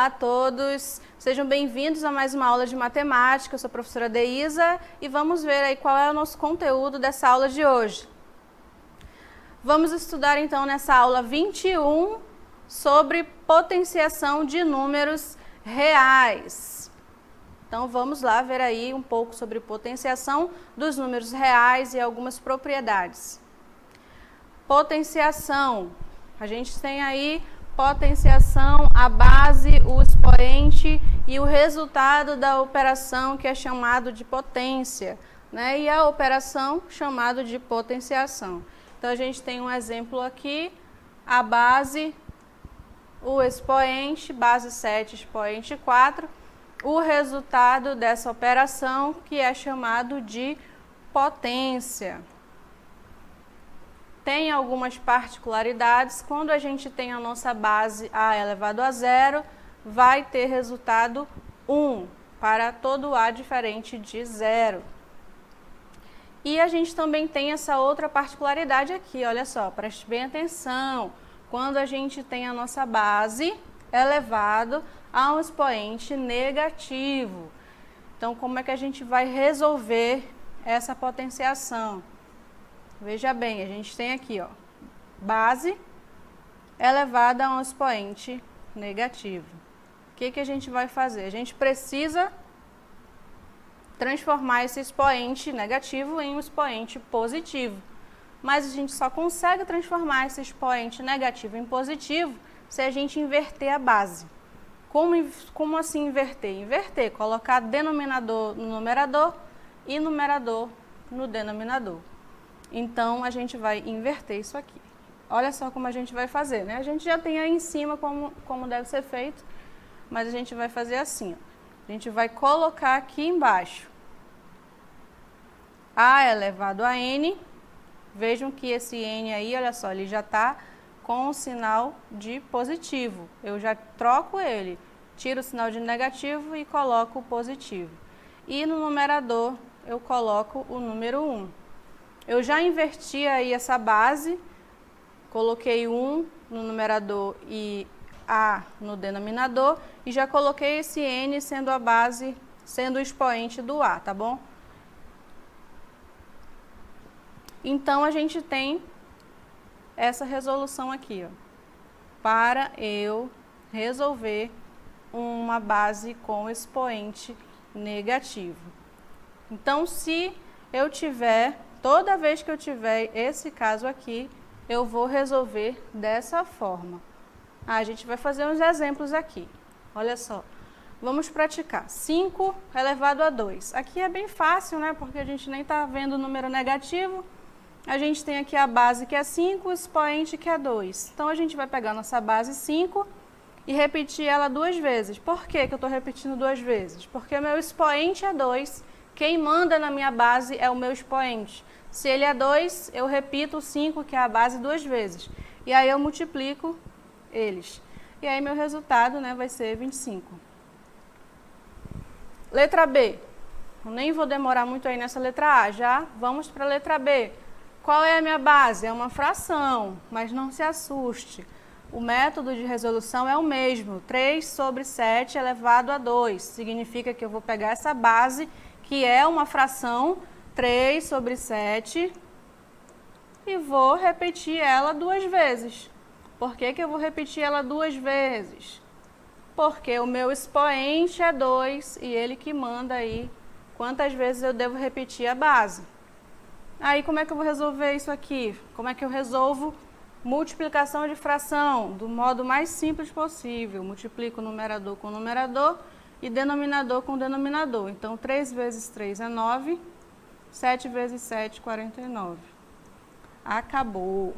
Olá a todos, sejam bem-vindos a mais uma aula de matemática. Eu sou a professora Deísa e vamos ver aí qual é o nosso conteúdo dessa aula de hoje. Vamos estudar então nessa aula 21 sobre potenciação de números reais. Então vamos lá ver aí um pouco sobre potenciação dos números reais e algumas propriedades. Potenciação, a gente tem aí potenciação, a base, o expoente e o resultado da operação que é chamado de potência, né? E a operação chamado de potenciação. Então a gente tem um exemplo aqui, a base, o expoente, base 7, expoente 4, o resultado dessa operação que é chamado de potência. Tem algumas particularidades. Quando a gente tem a nossa base a elevado a zero, vai ter resultado 1 para todo a diferente de zero. E a gente também tem essa outra particularidade aqui, olha só, preste bem atenção. Quando a gente tem a nossa base elevado a um expoente negativo. Então, como é que a gente vai resolver essa potenciação? Veja bem, a gente tem aqui, ó, base elevada a um expoente negativo. O que a gente vai fazer? A gente precisa transformar esse expoente negativo em um expoente positivo. Mas a gente só consegue transformar esse expoente negativo em positivo se a gente inverter a base. Como assim inverter? Inverter, colocar denominador no numerador e numerador no denominador. Então, a gente vai inverter isso aqui. Olha só como a gente vai fazer, né? A gente já tem aí em cima como deve ser feito, mas a gente vai fazer assim, ó. A gente vai colocar aqui embaixo a elevado a n. Vejam que esse n aí, olha só, ele já está com o sinal de positivo. Eu já troco ele, tiro o sinal de negativo e coloco o positivo. E no numerador, eu coloco o número 1. Eu já inverti aí essa base, coloquei 1 no numerador e a no denominador, e já coloquei esse n sendo a base, sendo o expoente do a, tá bom? Então, a gente tem essa resolução aqui, ó, para eu resolver uma base com expoente negativo. Então, se eu tiver, toda vez que eu tiver esse caso aqui, eu vou resolver dessa forma. A gente vai fazer uns exemplos aqui. Olha só. Vamos praticar. 5 elevado a 2. Aqui é bem fácil, né? Porque a gente nem está vendo o número negativo. A gente tem aqui a base que é 5, o expoente que é 2. Então, a gente vai pegar nossa base 5 e repetir ela 2 vezes. Por que eu estou repetindo 2 vezes? Porque o meu expoente é 2. Quem manda na minha base é o meu expoente. Se ele é 2, eu repito o 5, que é a base, 2 vezes. E aí eu multiplico eles. E aí meu resultado, né, vai ser 25. Letra B. Eu nem vou demorar muito aí nessa letra A. Já vamos para a letra B. Qual é a minha base? É uma fração, mas não se assuste. O método de resolução é o mesmo. 3 sobre 7 elevado a 2. Significa que eu vou pegar essa base, que é uma fração, 3 sobre 7, e vou repetir ela 2 vezes. Por que eu vou repetir ela 2 vezes? Porque o meu expoente é 2 e ele que manda aí quantas vezes eu devo repetir a base. Aí, como é que eu vou resolver isso aqui? Como é que eu resolvo multiplicação de fração? Do modo mais simples possível. Multiplico o numerador com o numerador e denominador com o denominador. Então, 3 vezes 3 é 9, 7 vezes 7, 49. Acabou.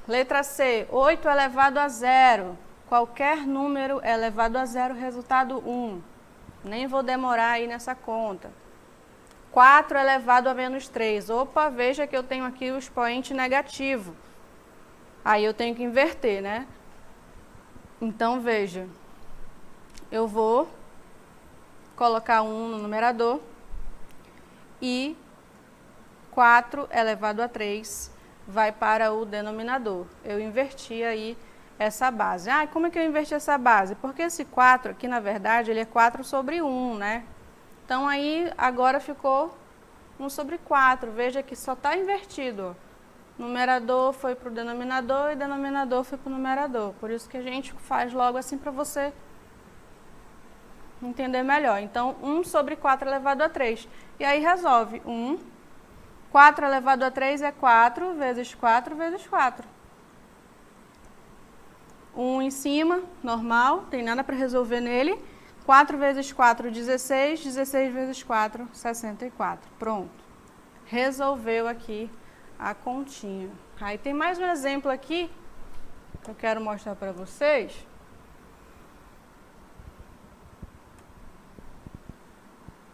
Letra C, 8 elevado a 0. Qualquer número elevado a 0, resultado 1. Nem vou demorar aí nessa conta. 4 elevado a menos 3. Opa, veja que eu tenho aqui o expoente negativo. Aí eu tenho que inverter, né? Então, veja. Eu vou colocar 1 no numerador e 4 elevado a 3 vai para o denominador. Eu inverti aí essa base. Ah, como é que eu inverti essa base? Porque esse 4 aqui, na verdade, ele é 4 sobre 1, né? Então, aí, agora ficou 1 sobre 4. Veja que só está invertido. Numerador foi para o denominador e denominador foi para o numerador. Por isso que a gente faz logo assim para você entender melhor. Então, 1 sobre 4 elevado a 3. E aí, resolve. 4 elevado a 3 é 4 vezes 4 vezes 4. 1 em cima, normal, tem nada para resolver nele. 4 vezes 4, 16. 16 vezes 4, 64. Pronto. Resolveu aqui a continha. Aí tem mais um exemplo aqui que eu quero mostrar para vocês.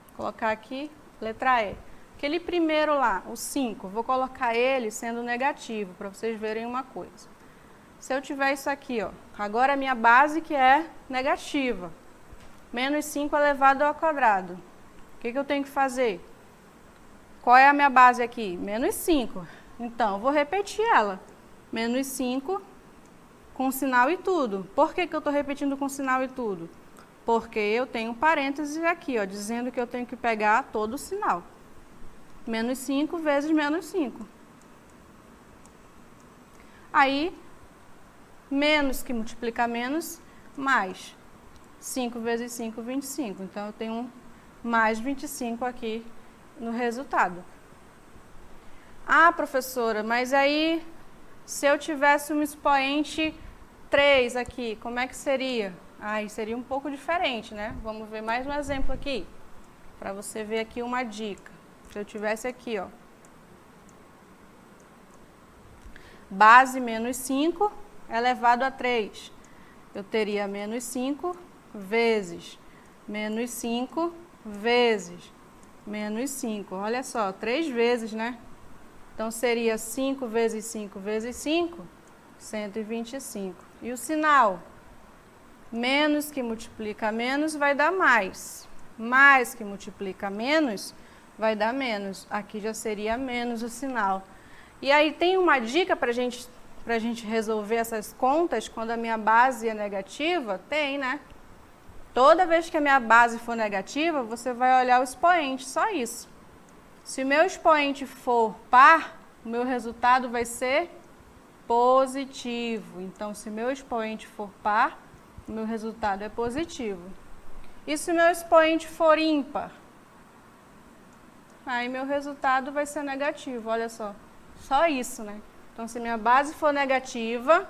Vou colocar aqui, letra E. Aquele primeiro lá, o 5, vou colocar ele sendo negativo, para vocês verem uma coisa. Se eu tiver isso aqui, ó, agora a minha base que é negativa, menos 5 elevado ao quadrado. O que eu tenho que fazer? Qual é a minha base aqui? Menos 5. Então, eu vou repetir ela. Menos 5 com sinal e tudo. Por que eu estou repetindo com sinal e tudo? Porque eu tenho um parênteses aqui, ó, dizendo que eu tenho que pegar todo o sinal. Menos 5 vezes menos 5. Aí, menos que multiplica menos, mais 5 vezes 5, 25. Então, eu tenho mais 25 aqui no resultado. Ah, professora, mas aí, se eu tivesse um expoente 3 aqui, como é que seria? Aí seria um pouco diferente, né? Vamos ver mais um exemplo aqui, para você ver aqui uma dica. Se eu tivesse aqui, ó, base menos 5 elevado a 3, eu teria menos 5 vezes menos 5 vezes menos 5. Olha só, 3 vezes, né? Então, seria 5 vezes 5 vezes 5, 125. E o sinal? Menos que multiplica menos vai dar mais. Mais que multiplica menos vai dar menos. Aqui já seria menos o sinal. E aí tem uma dica para a gente resolver essas contas quando a minha base é negativa? Tem, né? Toda vez que a minha base for negativa, você vai olhar o expoente, só isso. Se o meu expoente for par, o meu resultado vai ser positivo. Então, se o meu expoente for par, o meu resultado é positivo. E se o meu expoente for ímpar? Aí meu resultado vai ser negativo, olha só. Só isso, né? Então, se minha base for negativa,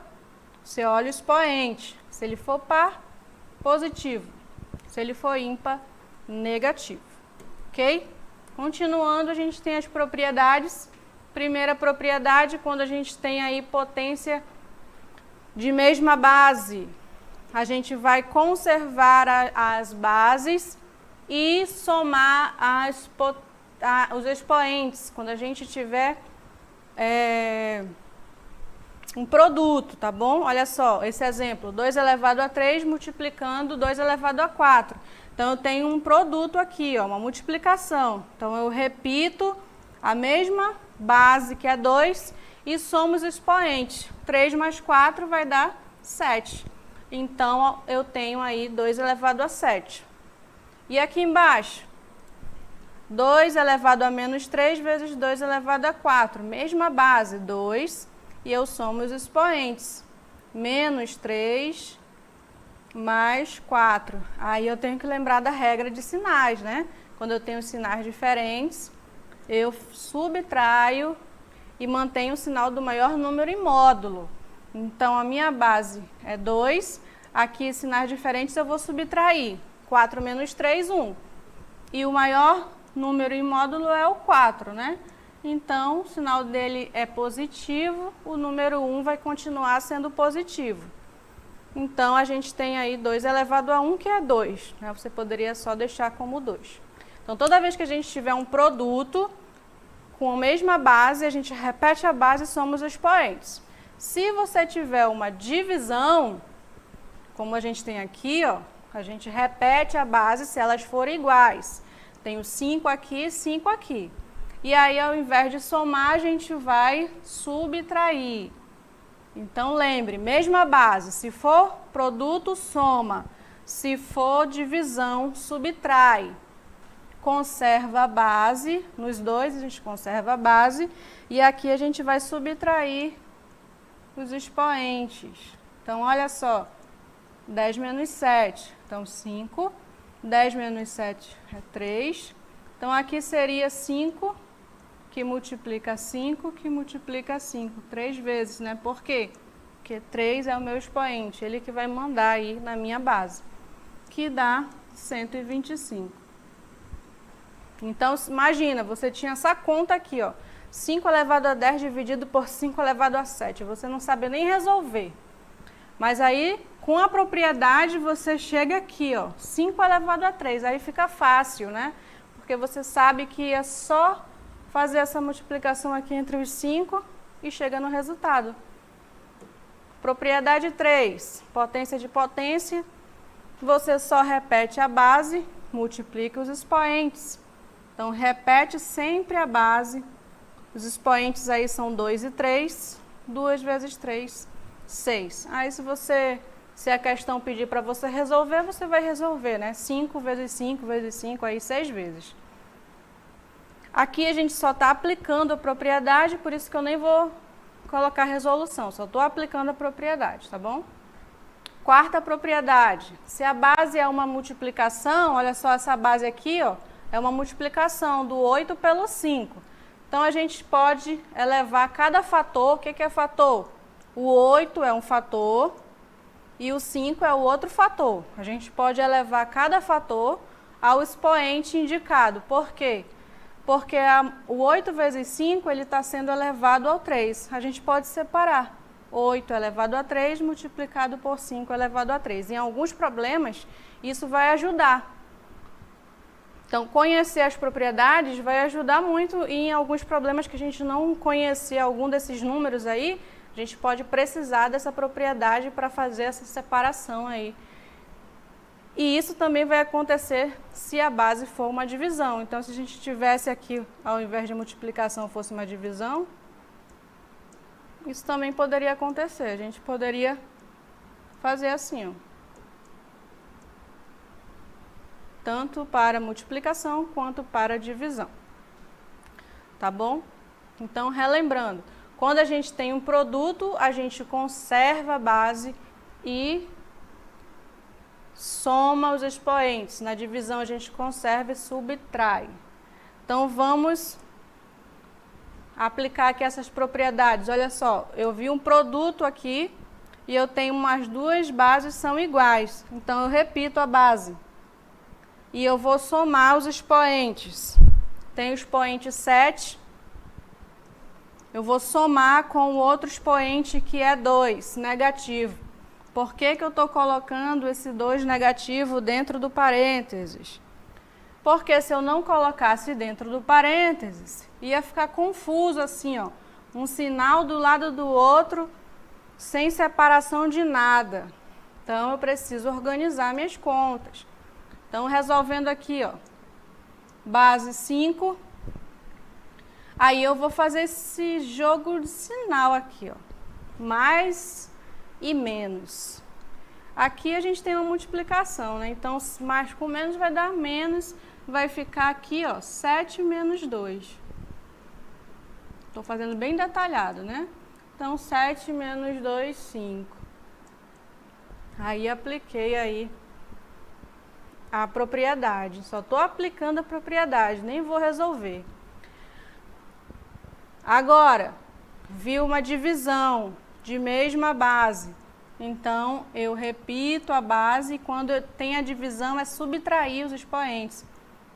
você olha o expoente. Se ele for par, positivo. Se ele for ímpar, negativo. Ok? Continuando, a gente tem as propriedades. Primeira propriedade, quando a gente tem aí potência de mesma base, a gente vai conservar as bases e somar os expoentes. Quando a gente tiver um produto, tá bom? Olha só, esse exemplo, 2 elevado a 3 multiplicando 2 elevado a 4. Então, eu tenho um produto aqui, ó, uma multiplicação. Então, eu repito a mesma base, que é 2, e somo os expoentes. 3 mais 4 vai dar 7. Então, eu tenho aí 2 elevado a 7. E aqui embaixo, 2 elevado a menos 3 vezes 2 elevado a 4. Mesma base, 2, e eu somo os expoentes. Menos 3 mais 4. Aí eu tenho que lembrar da regra de sinais, né? Quando eu tenho sinais diferentes, eu subtraio e mantenho o sinal do maior número em módulo. Então, a minha base é 2. Aqui, sinais diferentes, eu vou subtrair. 4 menos 3, 1. E o maior número em módulo é o 4, né? Então, o sinal dele é positivo, o número 1 vai continuar sendo positivo. Então, a gente tem aí 2 elevado a 1, que é 2. Né? Você poderia só deixar como 2. Então, toda vez que a gente tiver um produto com a mesma base, a gente repete a base e soma os expoentes. Se você tiver uma divisão, como a gente tem aqui, ó, a gente repete a base se elas forem iguais. Tenho 5 aqui, 5 aqui. E aí, ao invés de somar, a gente vai subtrair. Então, lembre, mesma base, se for produto, soma. Se for divisão, subtrai. Conserva a base, nos dois a gente conserva a base, e aqui a gente vai subtrair os expoentes. Então, olha só, 10 menos 7, então 5, 10 menos 7 é 3, então aqui seria 5, que multiplica 5, que multiplica 5, 3 vezes, né? Por quê? Porque 3 é o meu expoente, ele que vai mandar aí na minha base, que dá 125. Então, imagina, você tinha essa conta aqui, ó, 5 elevado a 10 dividido por 5 elevado a 7, você não sabe nem resolver. Mas aí, com a propriedade, você chega aqui, ó, 5 elevado a 3, aí fica fácil, né? Porque você sabe que é só fazer essa multiplicação aqui entre os 5 e chega no resultado. Propriedade 3, potência de potência, você só repete a base, multiplica os expoentes. Então, repete sempre a base, os expoentes aí são 2 e 3, 2 vezes 3, 6. Aí, se a questão pedir para você resolver, você vai resolver, né? 5 vezes 5 vezes 5, aí 6 vezes. Aqui a gente só está aplicando a propriedade, por isso que eu nem vou colocar resolução, só estou aplicando a propriedade, tá bom? Quarta propriedade, se a base é uma multiplicação, olha só essa base aqui, ó, é uma multiplicação do 8 pelo 5. Então, a gente pode elevar cada fator. O que é fator? O 8 é um fator e o 5 é o outro fator. A gente pode elevar cada fator ao expoente indicado. Por quê? Porque o 8 vezes 5 ele está sendo elevado ao 3. A gente pode separar. 8 elevado a 3 multiplicado por 5 elevado a 3. Em alguns problemas, isso vai ajudar. Então, conhecer as propriedades vai ajudar muito e em alguns problemas que a gente não conhecer algum desses números aí, a gente pode precisar dessa propriedade para fazer essa separação aí. E isso também vai acontecer se a base for uma divisão. Então, se a gente tivesse aqui, ao invés de multiplicação, fosse uma divisão, isso também poderia acontecer. A gente poderia fazer assim, ó. Tanto para multiplicação quanto para divisão. Tá bom? Então, relembrando, quando a gente tem um produto, a gente conserva a base e soma os expoentes. Na divisão, a gente conserva e subtrai. Então, vamos aplicar aqui essas propriedades. Olha só, eu vi um produto aqui e eu tenho umas duas bases são iguais. Então, eu repito a base. E eu vou somar os expoentes. Tem o expoente 7. Eu vou somar com o outro expoente que é 2, negativo. Por que eu estou colocando esse 2 negativo dentro do parênteses? Porque se eu não colocasse dentro do parênteses, ia ficar confuso assim, ó. Um sinal do lado do outro, sem separação de nada. Então, eu preciso organizar minhas contas. Então, resolvendo aqui, ó, base 5, aí eu vou fazer esse jogo de sinal aqui, ó, mais e menos. Aqui a gente tem uma multiplicação, né? Então, mais com menos vai dar menos, vai ficar aqui, ó, 7 menos 2. Estou fazendo bem detalhado, né? Então, 7 menos 2, 5. Aí, apliquei aí a propriedade, só estou aplicando a propriedade, nem vou resolver. Agora, vi uma divisão de mesma base, então eu repito a base e quando tem a divisão é subtrair os expoentes.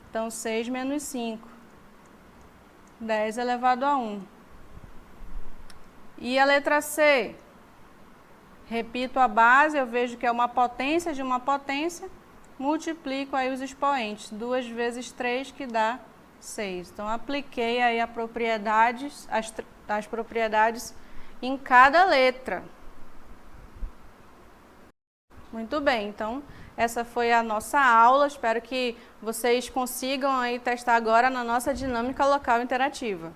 Então, 6 menos 5, 10 elevado a 1. E a letra C? Repito a base, eu vejo que é uma potência de uma potência, multiplico aí os expoentes, 2 vezes 3 que dá 6. Então, apliquei aí as propriedades em cada letra. Muito bem, então essa foi a nossa aula, espero que vocês consigam aí testar agora na nossa dinâmica local interativa.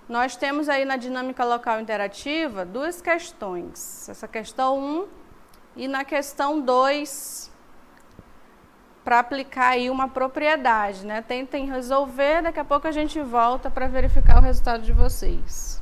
Nós temos aí na dinâmica local interativa duas questões. Essa questão 1 e na questão 2, para aplicar aí uma propriedade, né? Tentem resolver, daqui a pouco a gente volta para verificar o resultado de vocês.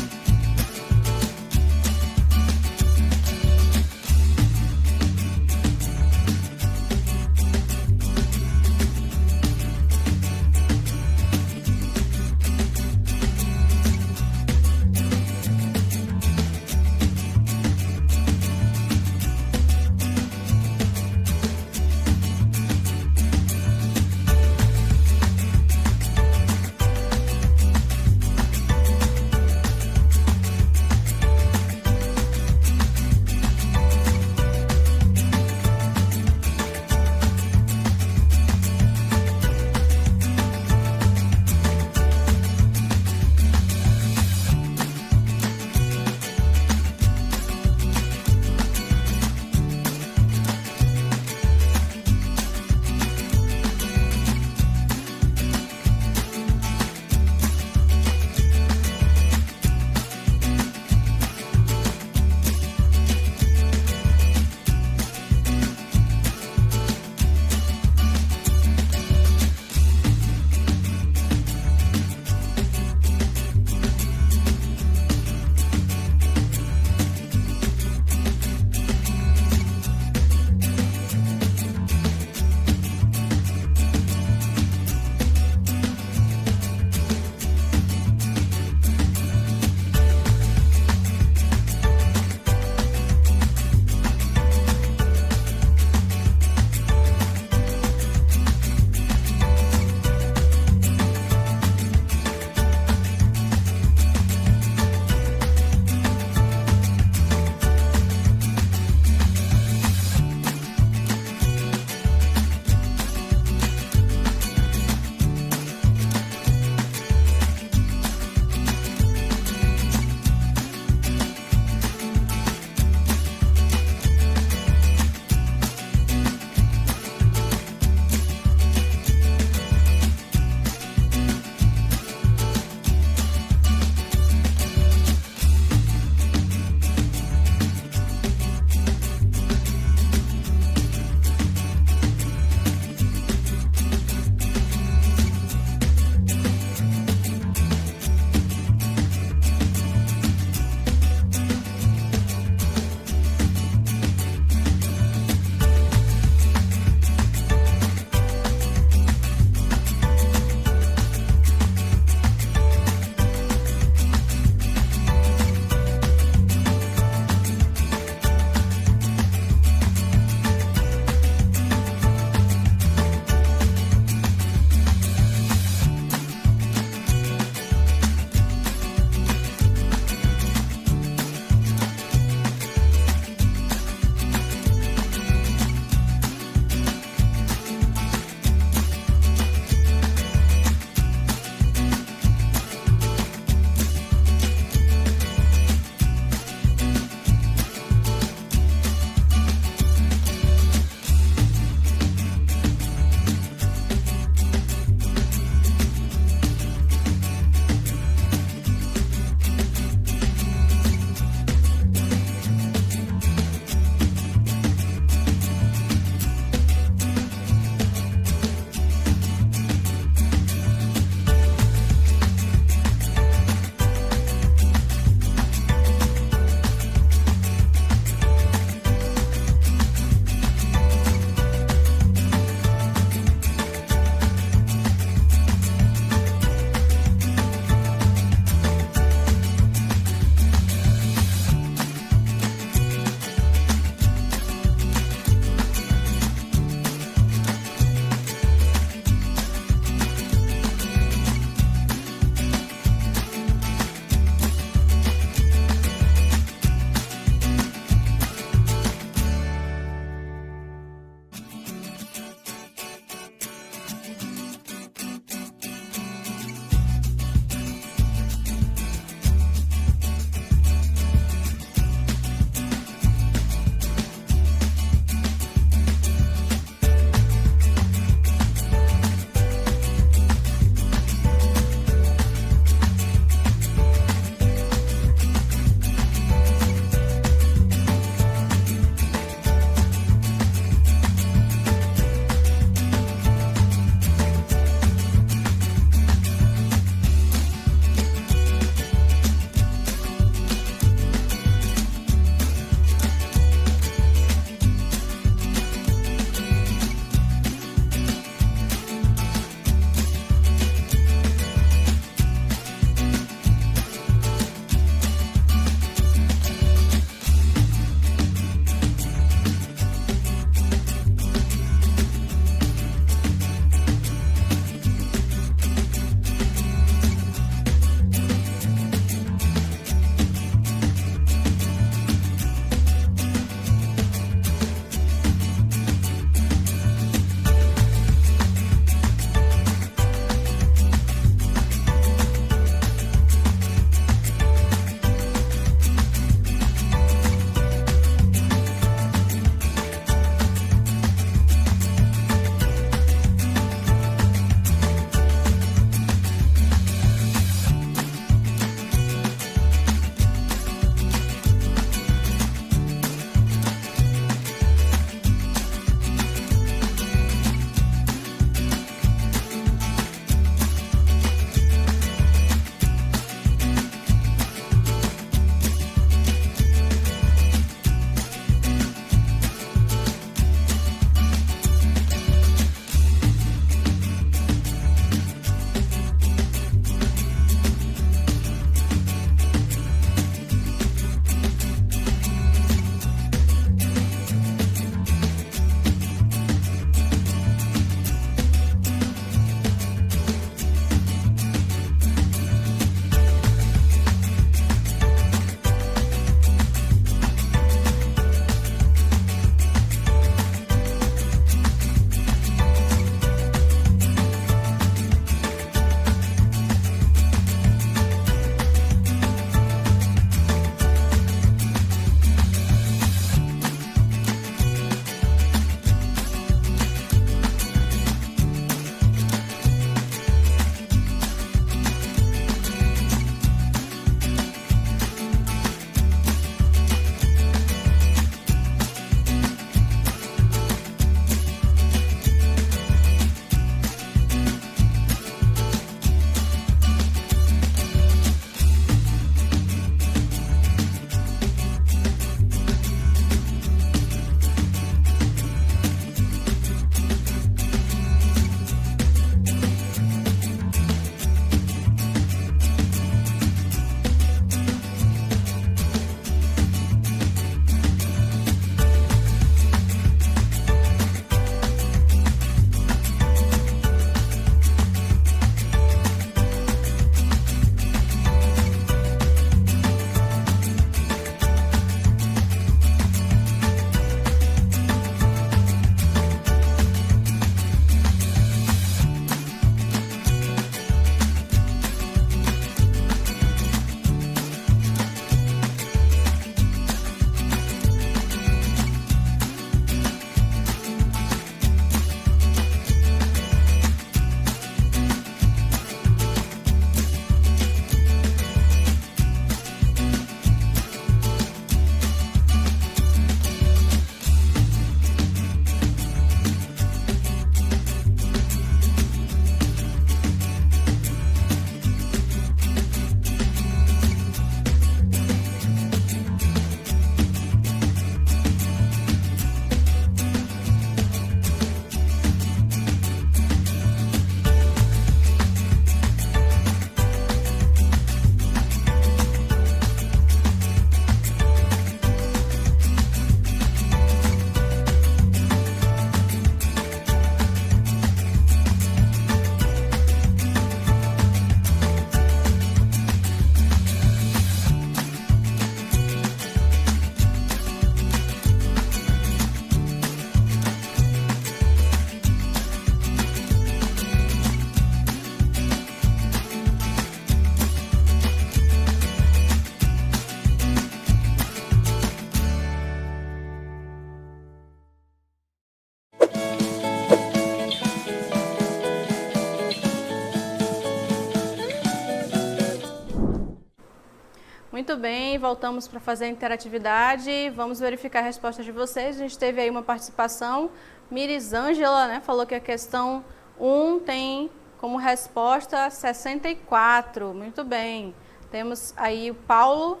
Muito bem, voltamos para fazer a interatividade. Vamos verificar a resposta de vocês. A gente teve aí uma participação. Mirisângela, né, falou que a questão 1 tem como resposta 64. Muito bem. Temos aí o Paulo,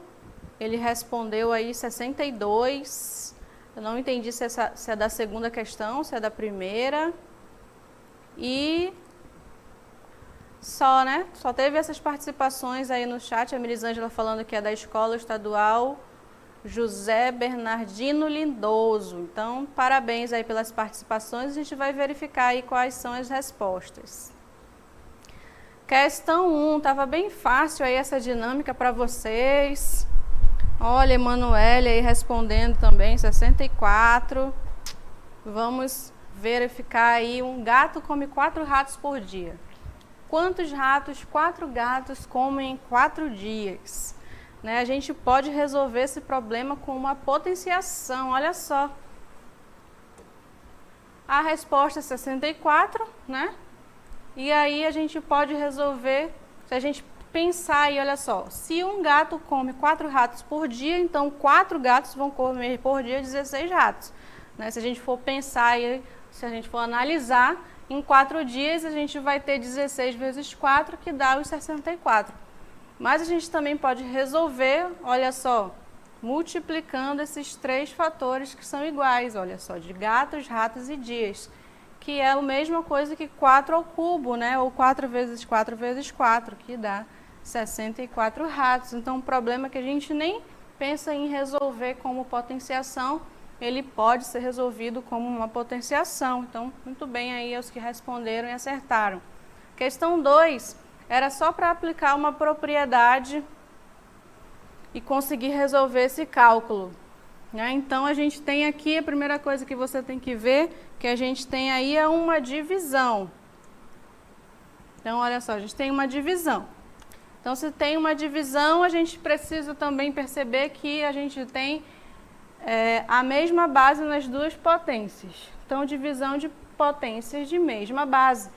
ele respondeu aí 62. Eu não entendi se é da segunda questão, se é da primeira. E só, né? Só teve essas participações aí no chat. A Mirisângela falando que é da Escola Estadual José Bernardino Lindoso. Então, parabéns aí pelas participações. A gente vai verificar aí quais são as respostas. Questão 1, estava bem fácil aí essa dinâmica para vocês. Olha, Emanuele aí respondendo também, 64. Vamos verificar aí, um gato come 4 ratos por dia. Quantos ratos 4 gatos comem em 4 dias? Né, a gente pode resolver esse problema com uma potenciação, olha só. A resposta é 64, né? E aí a gente pode resolver, se a gente pensar aí, olha só, se um gato come 4 ratos por dia, então 4 gatos vão comer por dia 16 ratos. Né? Se a gente for pensar aí, se a gente for analisar, em 4 dias a gente vai ter 16 vezes 4, que dá os 64. Mas a gente também pode resolver, olha só, multiplicando esses 3 fatores que são iguais, olha só, de gatos, ratos e dias, que é a mesma coisa que 4 ao cubo, né? Ou 4 vezes 4 vezes 4, que dá 64 ratos. Então, um problema que a gente nem pensa em resolver como potenciação, ele pode ser resolvido como uma potenciação. Então, muito bem aí os que responderam e acertaram. Questão 2, era só para aplicar uma propriedade e conseguir resolver esse cálculo. Né? Então, a gente tem aqui, a primeira coisa que você tem que ver, que a gente tem aí é uma divisão. Então, olha só, a gente tem uma divisão. Então, se tem uma divisão, a gente precisa também perceber que a gente tem a mesma base nas duas potências. Então, divisão de potências de mesma base.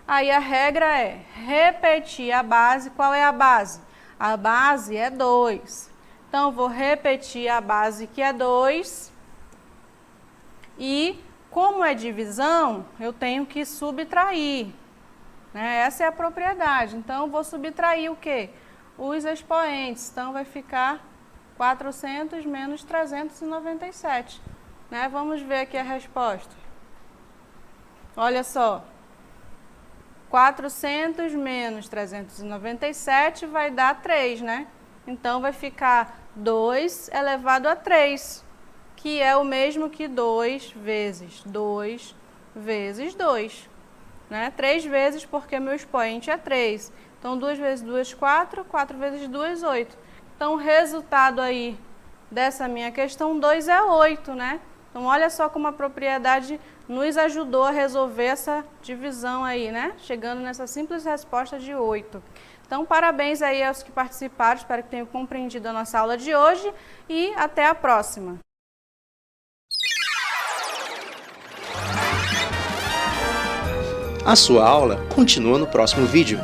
Aí a regra é repetir a base. Qual é a base? A base é 2. Então, vou repetir a base que é 2. E, como é divisão, eu tenho que subtrair. Né? Essa é a propriedade. Então, vou subtrair o quê? Os expoentes. Então, vai ficar 400 menos 397. Né? Vamos ver aqui a resposta. Olha só. 400 menos 397 vai dar 3, né? Então, vai ficar 2 elevado a 3, que é o mesmo que 2 vezes 2 vezes 2. Né? 3 vezes porque meu expoente é 3. Então, 2 vezes 2, 4. 4 vezes 2, 8. Então, o resultado aí dessa minha questão 2 é 8, né? Então, olha só como a propriedade nos ajudou a resolver essa divisão aí, né? Chegando nessa simples resposta de 8. Então, parabéns aí aos que participaram, espero que tenham compreendido a nossa aula de hoje e até a próxima. A sua aula continua no próximo vídeo.